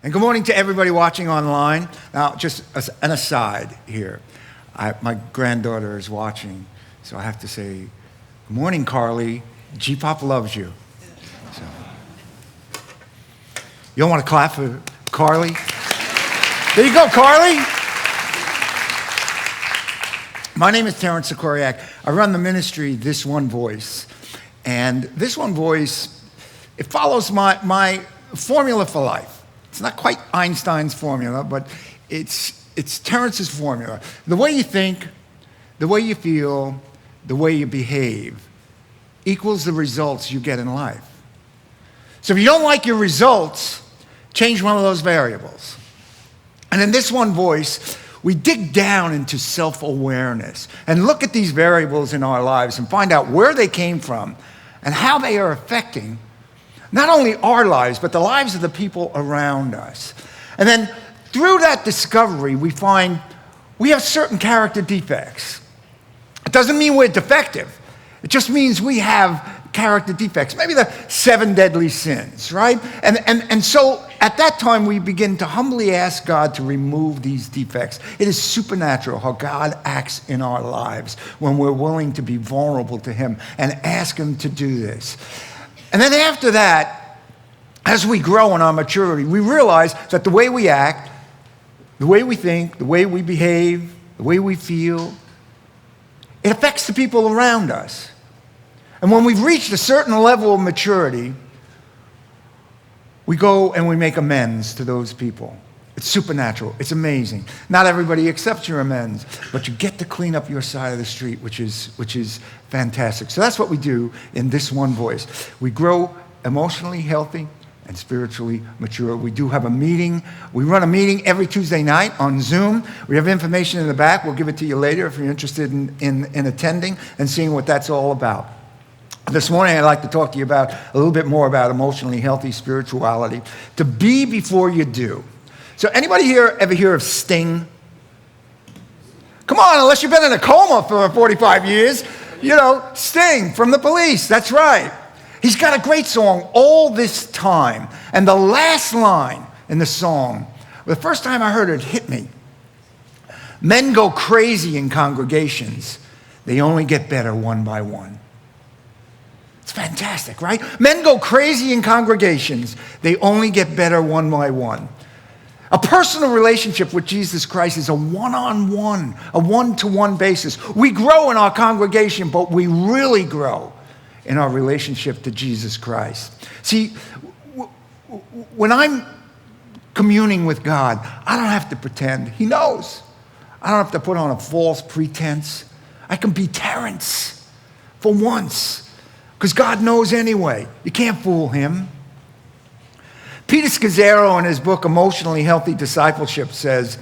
And good morning to everybody watching online. Now, just as an aside here, my granddaughter is watching, so I have to say, good morning, Carly. G-Pop loves you. So, you don't want to clap for Carly? There you go, Carly. My name is Terence Sikoryak. I run the ministry, This One Voice. And This One Voice, it follows my formula for life. It's not quite Einstein's formula, but it's Terence's formula. The way you think, the way you feel, the way you behave equals the results you get in life. So if you don't like your results, change one of those variables. And in This One Voice, we dig down into self-awareness and look at these variables in our lives and find out where they came from and how they are affecting not only our lives, but the lives of the people around us. And then through that discovery, we find we have certain character defects. It doesn't mean we're defective. It just means we have character defects, maybe the 7 deadly sins, right? And so at that time, we begin to humbly ask God to remove these defects. It is supernatural how God acts in our lives when we're willing to be vulnerable to Him and ask Him to do this. And then after that, as we grow in our maturity, we realize that the way we act, the way we think, the way we behave, the way we feel, it affects the people around us. And when we've reached a certain level of maturity, we go and we make amends to those people. It's supernatural. It's amazing. Not everybody accepts your amends, but you get to clean up your side of the street, which is fantastic. So that's what we do in This One Voice. We grow emotionally healthy and spiritually mature. We do have a meeting. We run a meeting every Tuesday night on Zoom. We have information in the back. We'll give it to you later if you're interested in attending and seeing what that's all about. This morning, I'd like to talk to you about a little bit more about emotionally healthy spirituality. To be before you do. So anybody here ever hear of Sting? Come on, unless you've been in a coma for 45 years, Sting from the Police, that's right. He's got a great song, All This Time. And the last line in the song, the first time I heard it hit me. Men go crazy in congregations. They only get better one by one. It's fantastic, right? Men go crazy in congregations. They only get better one by one. A personal relationship with Jesus Christ is a one-on-one, a one-to-one basis. We grow in our congregation, but we really grow in our relationship to Jesus Christ. See, when I'm communing with God, I don't have to pretend. He knows. I don't have to put on a false pretense. I can be Terence for once, because God knows anyway. You can't fool Him. Peter Scazzaro, in his book, Emotionally Healthy Discipleship, says,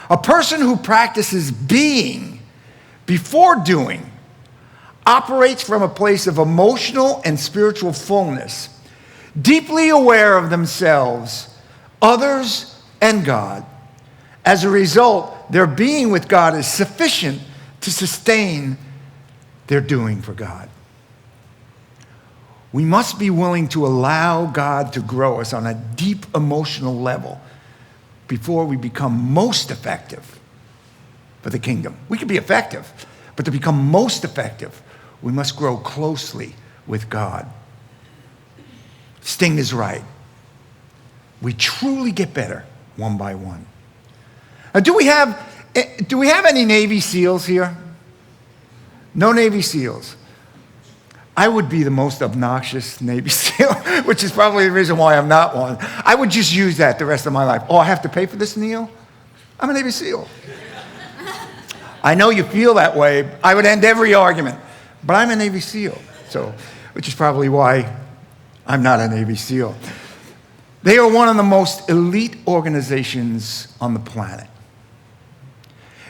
a person who practices being before doing operates from a place of emotional and spiritual fullness, deeply aware of themselves, others, and God. As a result, their being with God is sufficient to sustain their doing for God. We must be willing to allow God to grow us on a deep emotional level before we become most effective for the kingdom. We can be effective, but to become most effective, we must grow closely with God. Sting is right. We truly get better one by one. Now, do we have any Navy SEALs here? No Navy SEALs. I would be the most obnoxious Navy SEAL, which is probably the reason why I'm not one. I would just use that the rest of my life. Oh, I have to pay for this meal? I'm a Navy SEAL. I know you feel that way. I would end every argument. But I'm a Navy SEAL, which is probably why I'm not a Navy SEAL. They are one of the most elite organizations on the planet.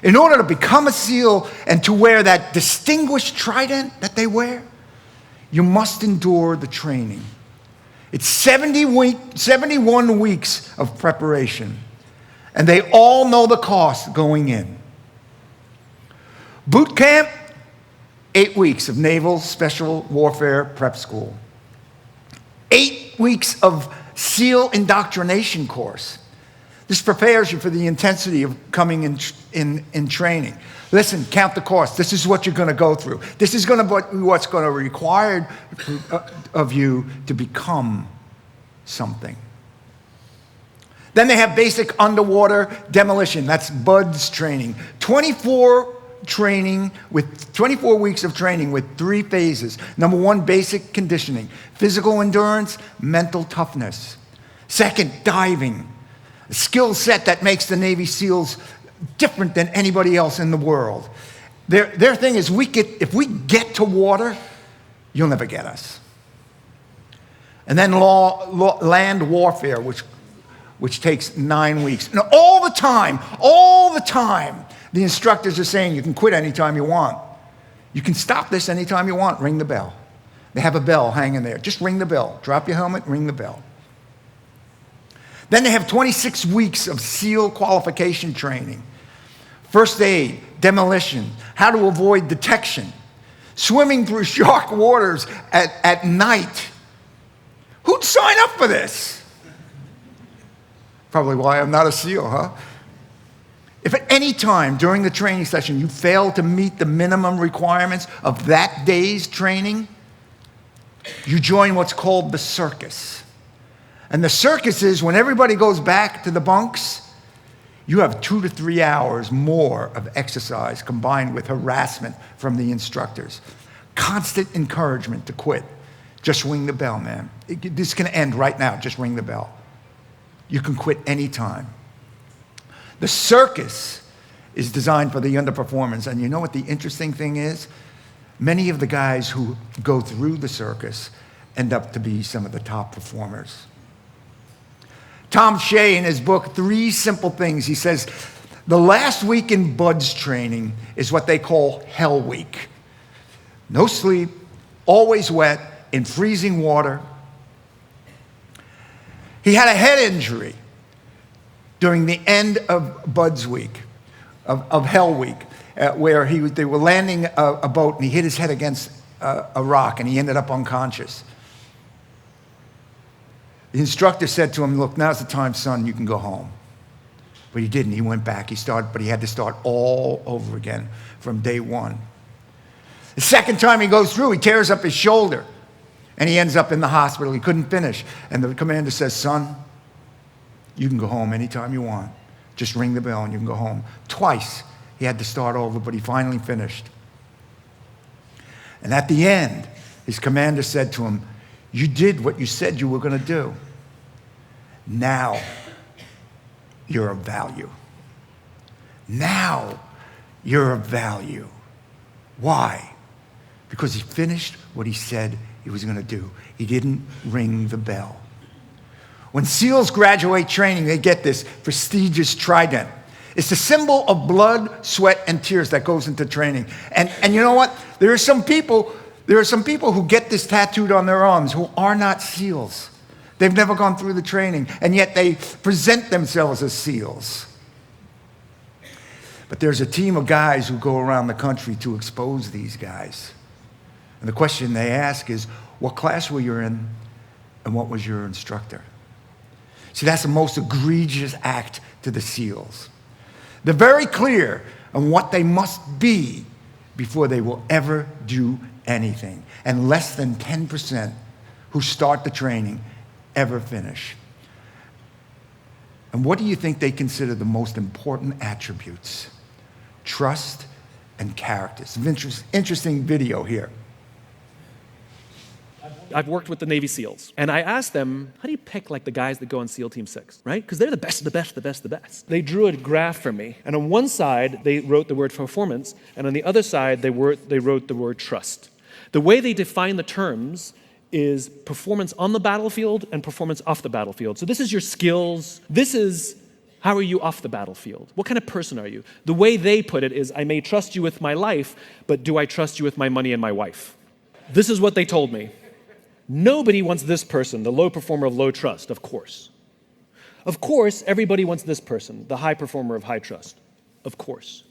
In order to become a SEAL and to wear that distinguished trident that they wear, you must endure the training. It's 71 weeks of preparation, and they all know the cost going in. Boot camp, 8 weeks of Naval Special Warfare Prep School. 8 weeks of SEAL indoctrination course. This prepares you for the intensity of coming in training. Listen, count the cost. This is what you're going to go through. This is going to be what's going to be required of you to become something. Then they have basic underwater demolition. That's BUDS training. 24 weeks of training with 3 phases. Number 1, basic conditioning. Physical endurance, mental toughness. Second, diving. A skill set that makes the Navy SEALs different than anybody else in the world. Their thing is, if we get to water, you'll never get us. And then land warfare, which takes 9 weeks. Now, all the time, the instructors are saying you can quit anytime you want. You can stop this anytime you want. Ring the bell. They have a bell hanging there. Just ring the bell. Drop your helmet, ring the bell. Then they have 26 weeks of SEAL qualification training. First aid, demolition, how to avoid detection, swimming through shark waters at night. Who'd sign up for this? Probably why I'm not a SEAL, huh? If at any time during the training session you fail to meet the minimum requirements of that day's training, you join what's called the circus. And the circus is when everybody goes back to the bunks, you have 2 to 3 hours more of exercise combined with harassment from the instructors. Constant encouragement to quit. Just ring the bell, man. This can end right now. Just ring the bell. You can quit anytime. The circus is designed for the underperformers. And you know what the interesting thing is? Many of the guys who go through the circus end up to be some of the top performers. Tom Shea, in his book, 3 Simple Things, he says, the last week in BUDS training is what they call Hell Week. No sleep, always wet, in freezing water. He had a head injury during the end of BUDS week, of Hell Week, where they were landing a boat and he hit his head against a rock and he ended up unconscious. The instructor said to him, look, now's the time, son, you can go home. But he didn't. He went back. But he had to start all over again from day 1. The second time he goes through, he tears up his shoulder. And he ends up in the hospital. He couldn't finish. And the commander says, son, you can go home anytime you want. Just ring the bell and you can go home. Twice he had to start over, but he finally finished. And at the end, his commander said to him, you did what you said you were going to do. Now you're of value. Now you're of value. Why? Because he finished what he said he was going to do. He didn't ring the bell. When SEALs graduate training, they get this prestigious trident. It's the symbol of blood, sweat, and tears that goes into training. And you know what? There are some people who get this tattooed on their arms who are not SEALs. They've never gone through the training, and yet they present themselves as SEALs. But there's a team of guys who go around the country to expose these guys. And the question they ask is, what class were you in and what was your instructor? See, that's the most egregious act to the SEALs. They're very clear on what they must be before they will ever do anything. And less than 10% who start the training ever finish. And what do you think they consider the most important attributes? Trust and character. Some interesting video here. I've worked with the Navy SEALs, and I asked them, how do you pick like the guys that go on SEAL Team 6, right? Because they're the best, the best, the best, the best. They drew a graph for me, and on one side, they wrote the word performance, and on the other side, they wrote the word trust. The way they define the terms is performance on the battlefield and performance off the battlefield. So this is your skills. This is how are you off the battlefield? What kind of person are you? The way they put it is, I may trust you with my life, but do I trust you with my money and my wife? This is what they told me. Nobody wants this person, the low performer of low trust, of course. Of course, everybody wants this person, the high performer of high trust, of course.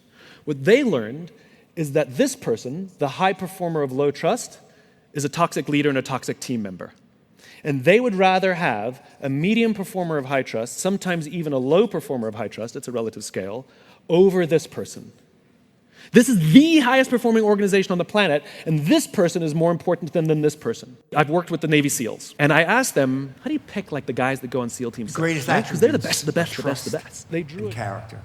What they learned is that this person, the high performer of low trust, is a toxic leader and a toxic team member. And they would rather have a medium performer of high trust, sometimes even a low performer of high trust, it's a relative scale, over this person. This is the highest performing organization on the planet, and this person is more important than this person. I've worked with the Navy SEALs, and I asked them, how do you pick like the guys that go on SEAL Team 6? Greatest Because they're the attributes best, the best, are the best, the trust best. They drew and it. character.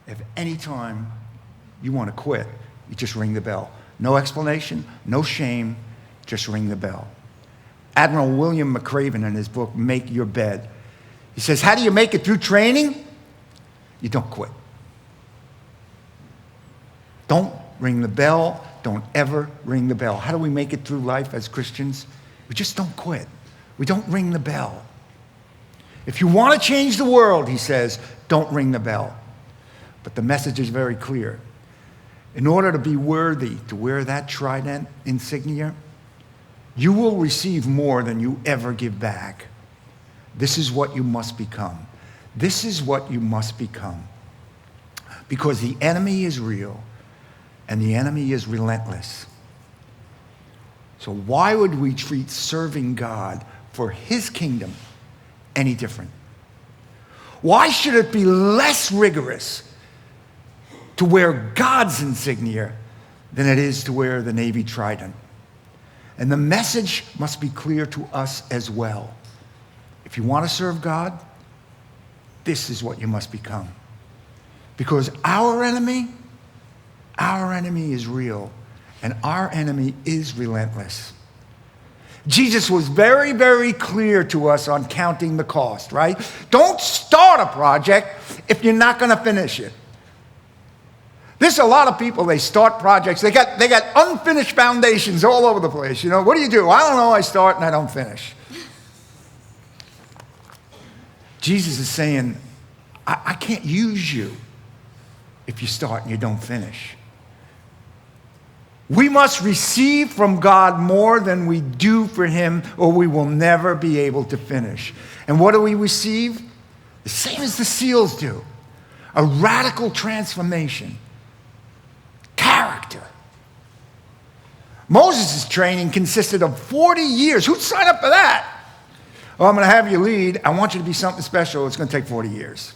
If any time you want to quit, you just ring the bell. No explanation, no shame, just ring the bell. Admiral William McRaven, in his book, Make Your Bed, he says, how do you make it through training? You don't quit. Don't ring the bell. Don't ever ring the bell. How do we make it through life as Christians? We just don't quit. We don't ring the bell. If you want to change the world, he says, don't ring the bell. But the message is very clear. In order to be worthy to wear that trident insignia, you will receive more than you ever give back. This is what you must become. This is what you must become. Because the enemy is real and the enemy is relentless. So why would we treat serving God for his kingdom any different? Why should it be less rigorous to wear God's insignia than it is to wear the Navy trident? And the message must be clear to us as well. If you want to serve God, this is what you must become. Because our enemy is real, and our enemy is relentless. Jesus was very, very clear to us on counting the cost, right? Don't start a project if you're not going to finish it. There's a lot of people, they start projects, they got unfinished foundations all over the place. You know, what do? I don't know, I start and I don't finish. Jesus is saying, I can't use you if you start and you don't finish. We must receive from God more than we do for him, or we will never be able to finish. And what do we receive? The same as the SEALs do. A radical transformation. Character. Moses' training consisted of 40 years. Who'd sign up for that? Oh, I'm going to have you lead. I want you to be something special. It's going to take 40 years.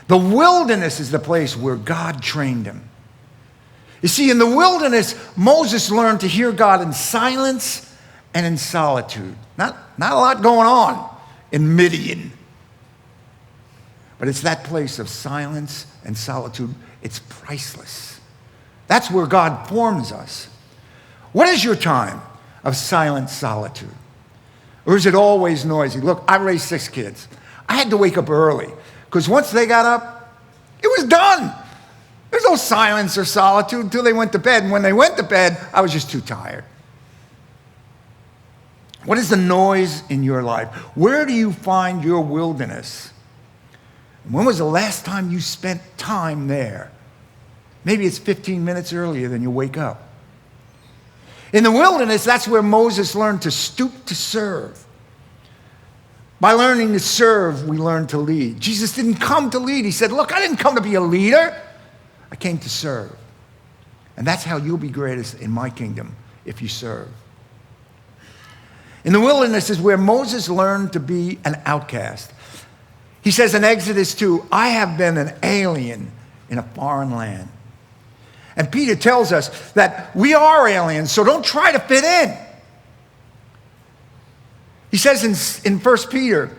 The wilderness is the place where God trained him. You see, in the wilderness, Moses learned to hear God in silence and in solitude. Not a lot going on in Midian. But it's that place of silence and solitude. It's priceless. That's where God forms us. What is your time of silent solitude? Or is it always noisy? Look, I raised 6 kids. I had to wake up early because once they got up, it was done. There's no silence or solitude until they went to bed. And when they went to bed, I was just too tired. What is the noise in your life? Where do you find your wilderness? When was the last time you spent time there? Maybe it's 15 minutes earlier than you wake up. In the wilderness, that's where Moses learned to stoop to serve. By learning to serve, we learn to lead. Jesus didn't come to lead. He said, look, I didn't come to be a leader. I came to serve. And that's how you'll be greatest in my kingdom, if you serve. In the wilderness is where Moses learned to be an outcast. He says in Exodus 2, I have been an alien in a foreign land. And Peter tells us that we are aliens, so don't try to fit in. He says in 1 Peter,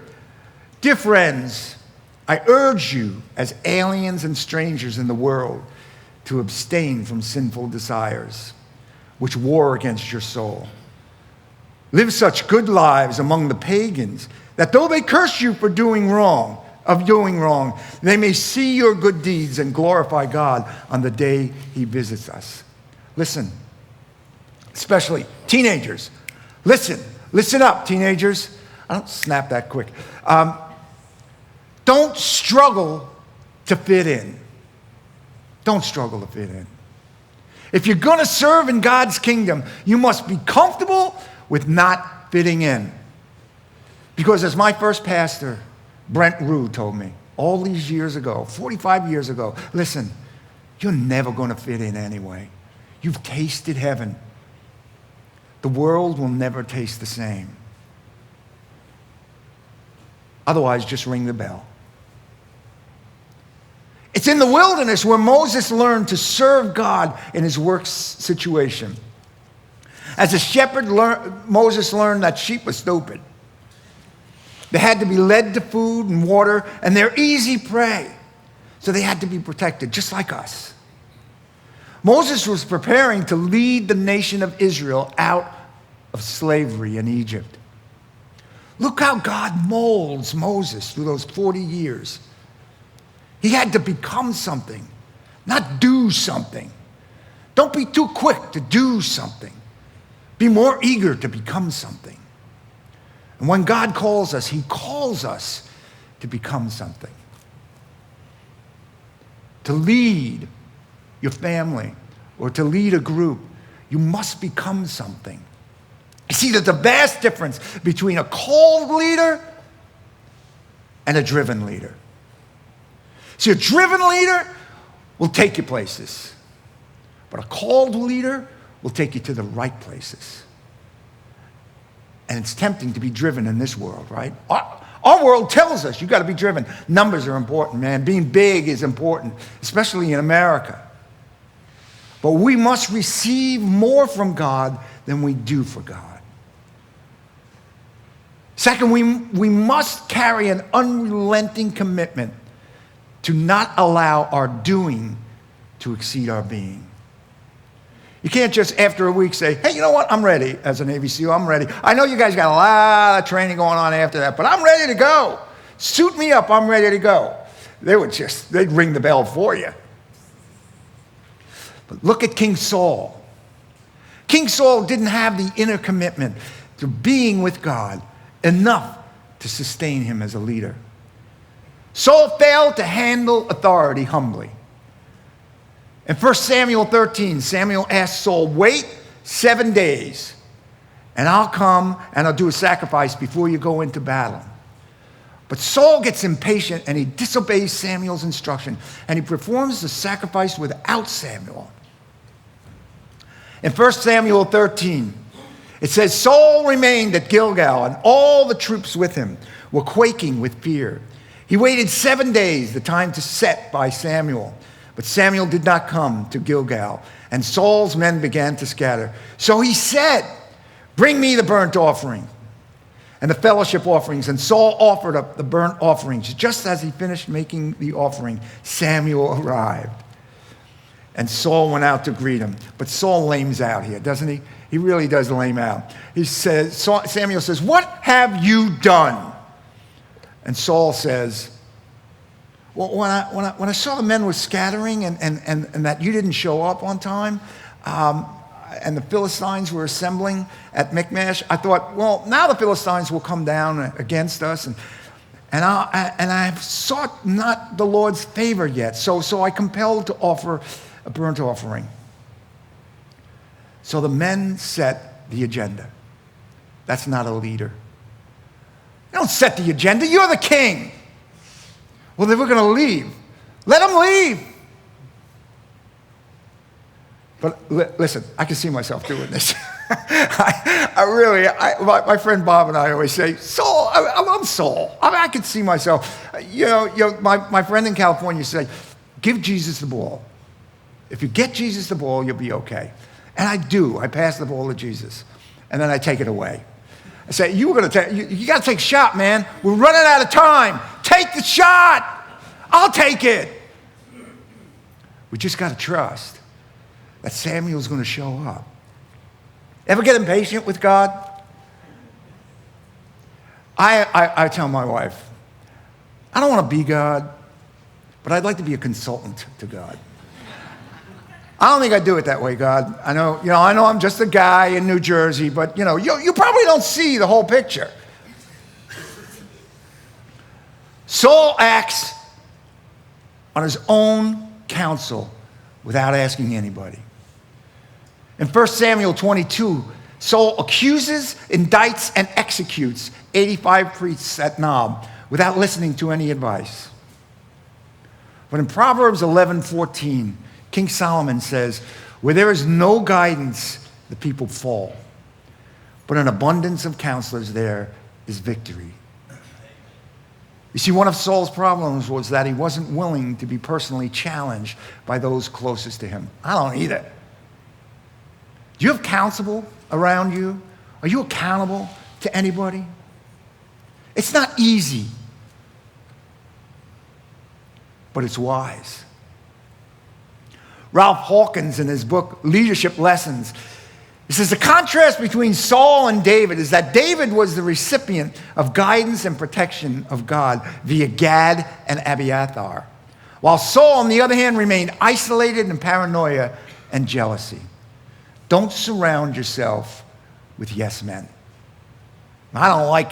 dear friends, I urge you as aliens and strangers in the world to abstain from sinful desires, which war against your soul. Live such good lives among the pagans that though they curse you for doing wrong, they may see your good deeds and glorify God on the day he visits us. Listen, especially teenagers. Listen up, teenagers. I don't snap that quick. Don't struggle to fit in. Don't struggle to fit in. If you're going to serve in God's kingdom, you must be comfortable with not fitting in. Because as my first pastor, Brent Rue, told me all these years ago, 45 years ago, listen, you're never going to fit in anyway. You've tasted heaven. the world will never taste the same. Otherwise, just ring the bell. It's in the wilderness where Moses learned to serve God in his work situation. As a shepherd, Moses learned that sheep were stupid. They had to be led to food and water, and they're easy prey. So they had to be protected, just like us. Moses was preparing to lead the nation of Israel out of slavery in Egypt. Look how God molds Moses through those 40 years. He had to become something, not do something. Don't be too quick to do something. Be more eager to become something. And when God calls us, he calls us to become something. To lead your family or to lead a group, you must become something. You see, there's a vast difference between a called leader and a driven leader. See, a driven leader will take you places, but a called leader will take you to the right places. And it's tempting to be driven in this world, right? Our world tells us you got to be driven. Numbers are important, man. Being big is important, especially in America. But we must receive more from God than we do for God. Second, we must carry an unrelenting commitment to not allow our doing to exceed our being. You can't just after a week say, hey, you know what? I'm ready as a Navy SEAL. I'm ready. I know you guys got a lot of training going on after that, but I'm ready to go. Suit me up. I'm ready to go. They'd ring the bell for you. But look at King Saul. King Saul didn't have the inner commitment to being with God enough to sustain him as a leader. Saul failed to handle authority humbly. In 1 Samuel 13, Samuel asked Saul, wait 7 days, and I'll come and I'll do a sacrifice before you go into battle. But Saul gets impatient and he disobeys Samuel's instruction, and he performs the sacrifice without Samuel. In 1 Samuel 13, it says, Saul remained at Gilgal, and all the troops with him were quaking with fear. He waited 7 days, the time to set by Samuel. But Samuel did not come to Gilgal, and Saul's men began to scatter. So he said, bring me the burnt offering and the fellowship offerings. And Saul offered up the burnt offerings. Just as he finished making the offering, Samuel arrived. And Saul went out to greet him. But Saul lames out here, doesn't he? He really does lame out. Samuel says, what have you done? And Saul says, well, when I saw the men were scattering and that you didn't show up on time, and the Philistines were assembling at Michmash, I thought, well, now the Philistines will come down against us, and I have sought not the Lord's favor yet, so I compelled to offer a burnt offering. So the men set the agenda. That's not a leader. You don't set the agenda. You're the king. Well, they were going to leave. Let them leave. But listen, I can see myself doing this. My friend Bob and I always say, Saul, I'm Saul. I can see myself. My friend in California said, give Jesus the ball. If you get Jesus the ball, you'll be okay. And I do. I pass the ball to Jesus. And then I take it away. I say, you got to take a shot, man. We're running out of time. Take the shot. I'll take it. We just got to trust that Samuel's going to show up. Ever get impatient with God? I tell my wife, I don't want to be God, but I'd like to be a consultant to God. I don't think I do it that way, God. I know I'm just a guy in New Jersey, but you probably don't see the whole picture. Saul acts on his own counsel without asking anybody. In 1 Samuel 22, Saul accuses, indicts, and executes 85 priests at Nob without listening to any advice. But in Proverbs 11:14, King Solomon says, where there is no guidance, the people fall. but an abundance of counselors there is victory. You see, one of Saul's problems was that he wasn't willing to be personally challenged by those closest to him. I don't either. Do you have counsel around you? Are you accountable to anybody? It's not easy, but it's wise. Ralph Hawkins, in his book, Leadership Lessons, he says the contrast between Saul and David is that David was the recipient of guidance and protection of God via Gad and Abiathar, while Saul, on the other hand, remained isolated in paranoia and jealousy. Don't surround yourself with yes men. I don't like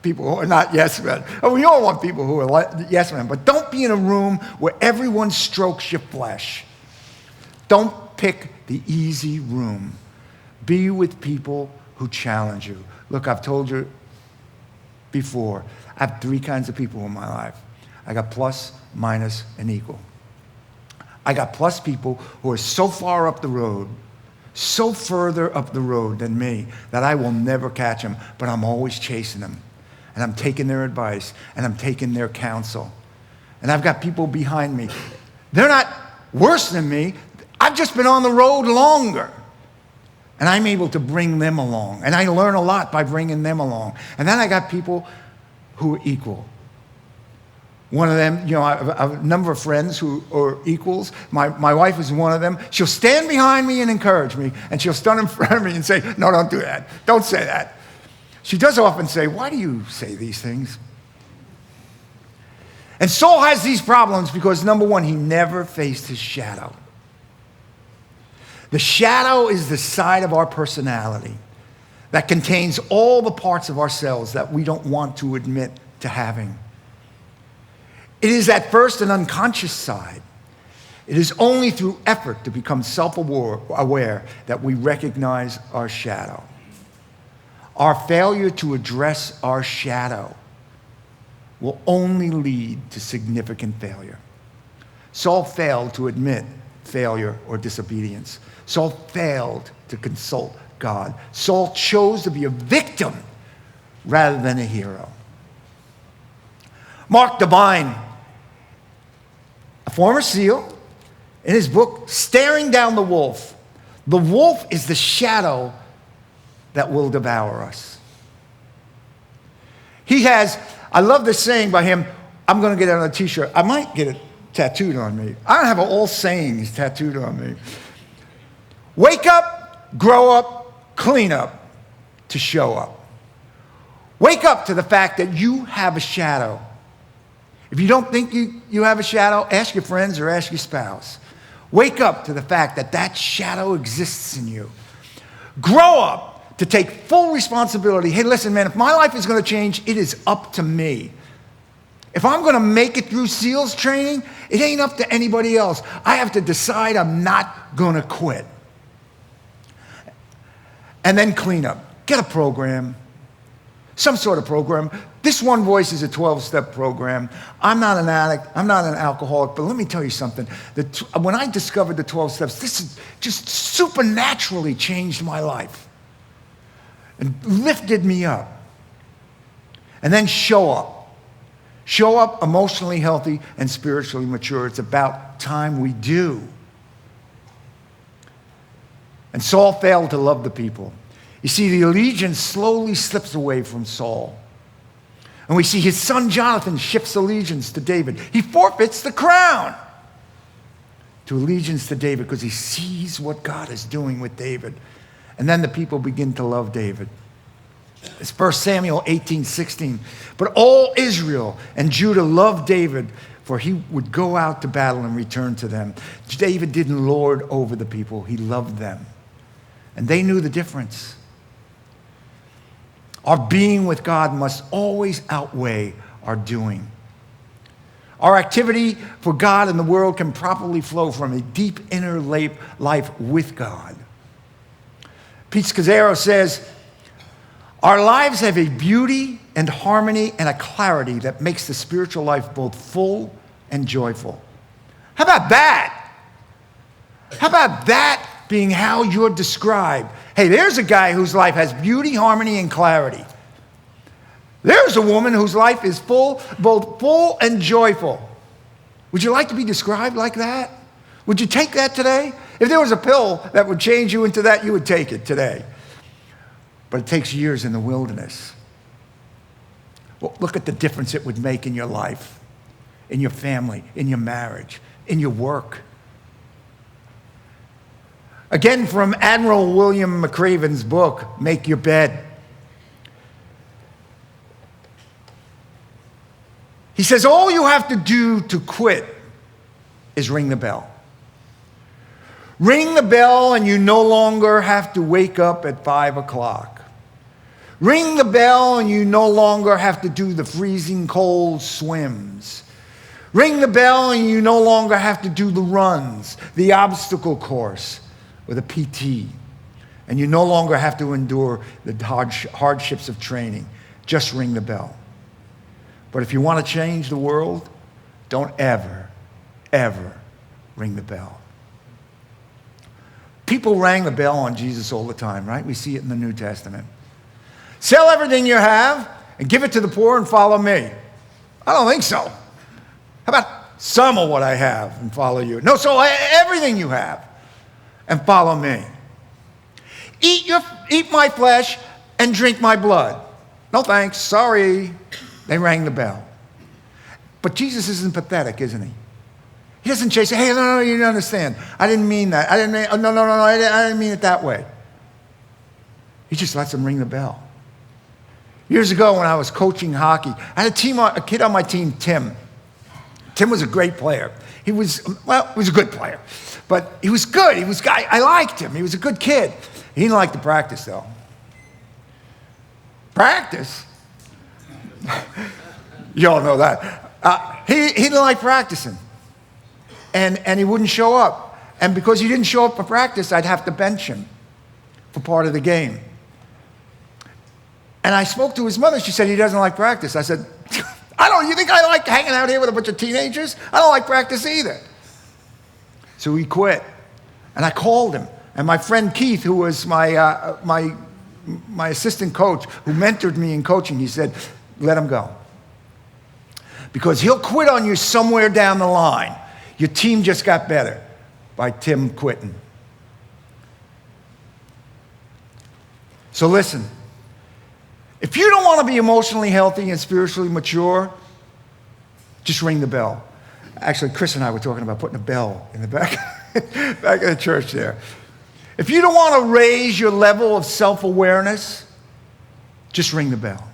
people who are not yes men. We all want people who are yes men, but don't be in a room where everyone strokes your flesh. Don't pick the easy room. Be with people who challenge you. Look, I've told you before, I have 3 kinds of people in my life. I got plus, minus, and equal. I got plus people who are so far up the road, so further up the road than me, that I will never catch them, but I'm always chasing them. And I'm taking their advice, and I'm taking their counsel. And I've got people behind me. They're not worse than me. I've just been on the road longer. And I'm able to bring them along. And I learn a lot by bringing them along. And then I got people who are equal. One of them, I have a number of friends who are equals. My wife is one of them. She'll stand behind me and encourage me. And she'll stand in front of me and say, no, don't do that. Don't say that. She does often say, why do you say these things? And Saul has these problems because, number one, he never faced his shadow. The shadow is the side of our personality that contains all the parts of ourselves that we don't want to admit to having. It is at first an unconscious side. It is only through effort to become self-aware that we recognize our shadow. Our failure to address our shadow will only lead to significant failure. Saul failed to admit failure or disobedience. Saul failed to consult God. Saul chose to be a victim rather than a hero. Mark Devine, a former SEAL, in his book, Staring Down the Wolf is the shadow that will devour us. He has, I love this saying by him, I'm going to get it on a t-shirt. I might get it tattooed on me. I don't have all sayings tattooed on me. Wake up, grow up, clean up to show up. Wake up to the fact that you have a shadow. If you don't think you have a shadow, ask your friends or ask your spouse. Wake up to the fact that that shadow exists in you. Grow up to take full responsibility. Hey, listen, man, if my life is going to change, it is up to me. If I'm going to make it through SEALs training, it ain't up to anybody else. I have to decide I'm not going to quit. And then clean up. Get a program. Some sort of program. This One Voice is a 12-step program. I'm not an addict. I'm not an alcoholic. But let me tell you something. When I discovered the 12 steps, this just supernaturally changed my life and lifted me up. And then show up. Show up emotionally healthy and spiritually mature. It's about time we do. And Saul failed to love the people. You see, the allegiance slowly slips away from Saul. And we see his son Jonathan shifts allegiance to David. He forfeits the crown to allegiance to David because he sees what God is doing with David. And then the people begin to love David. It's 1 Samuel 18:16. But all Israel and Judah loved David, for he would go out to battle and return to them. David didn't lord over the people. He loved them. And they knew the difference. Our being with God must always outweigh our doing. Our activity for God and the world can properly flow from a deep inner life with God. Pete Scazzaro says, our lives have a beauty and harmony and a clarity that makes the spiritual life both full and joyful. How about that? How about that being how you're described? Hey, there's a guy whose life has beauty, harmony, and clarity. There's a woman whose life is both full and joyful. Would you like to be described like that? Would you take that today? If there was a pill that would change you into that, you would take it today. But it takes years in the wilderness. Well, look at the difference it would make in your life, in your family, in your marriage, in your work. Again, from Admiral William McRaven's book, Make Your Bed. He says, all you have to do to quit is ring the bell. Ring the bell and you no longer have to wake up at 5 o'clock. Ring the bell and you no longer have to do the freezing cold swims. Ring the bell and you no longer have to do the runs, the obstacle course, or the PT. And you no longer have to endure the hardships of training. Just ring the bell. But if you want to change the world, don't ever, ever ring the bell. People rang the bell on Jesus all the time, right? We see it in the New Testament. Sell everything you have and give it to the poor and follow me. I don't think so. How about some of what I have and follow you? No, so everything you have and follow me. Eat my flesh and drink my blood. No thanks, sorry. They rang the bell. But Jesus isn't pathetic, isn't he? He doesn't chase it. Hey, no, you don't understand. I didn't mean that. I didn't mean it that way. He just lets them ring the bell. Years ago when I was coaching hockey, I had a kid on my team, Tim. Tim was a great player. He was a good player. But he was good. I liked him. He was a good kid. He didn't like to practice, though. Practice? You all know that. He didn't like practicing. And he wouldn't show up. And because he didn't show up for practice, I'd have to bench him for part of the game. And I spoke to his mother. She said he doesn't like practice. I said, you think I like hanging out here with a bunch of teenagers? I don't like practice either. So he quit. And I called him. And my friend Keith, who was my assistant coach, who mentored me in coaching, he said, let him go. Because he'll quit on you somewhere down the line. Your team just got better by Tim quitting. So listen, if you don't want to be emotionally healthy and spiritually mature, just ring the bell. Actually, Chris and I were talking about putting a bell in the back of the church there. If you don't want to raise your level of self-awareness, just ring the bell.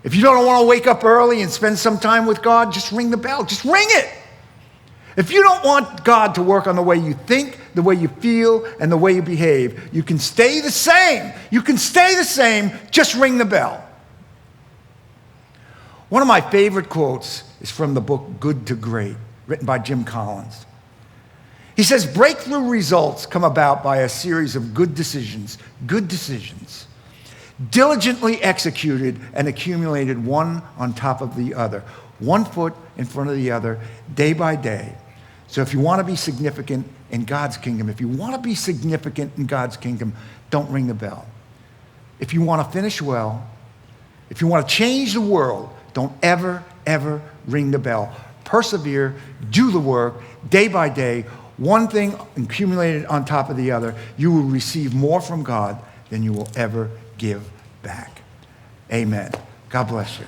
If you don't want to wake up early and spend some time with God, just ring the bell. Just ring it. If you don't want God to work on the way you think, the way you feel, and the way you behave, you can stay the same. You can stay the same. Just ring the bell. One of my favorite quotes is from the book Good to Great, written by Jim Collins. He says, breakthrough results come about by a series of good decisions, diligently executed and accumulated one on top of the other, one foot in front of the other, day by day. So if you want to be significant in God's kingdom, don't ring the bell. If you want to finish well, if you want to change the world, don't ever, ever ring the bell. Persevere, do the work, day by day, one thing accumulated on top of the other. You will receive more from God than you will ever give back. Amen. God bless you.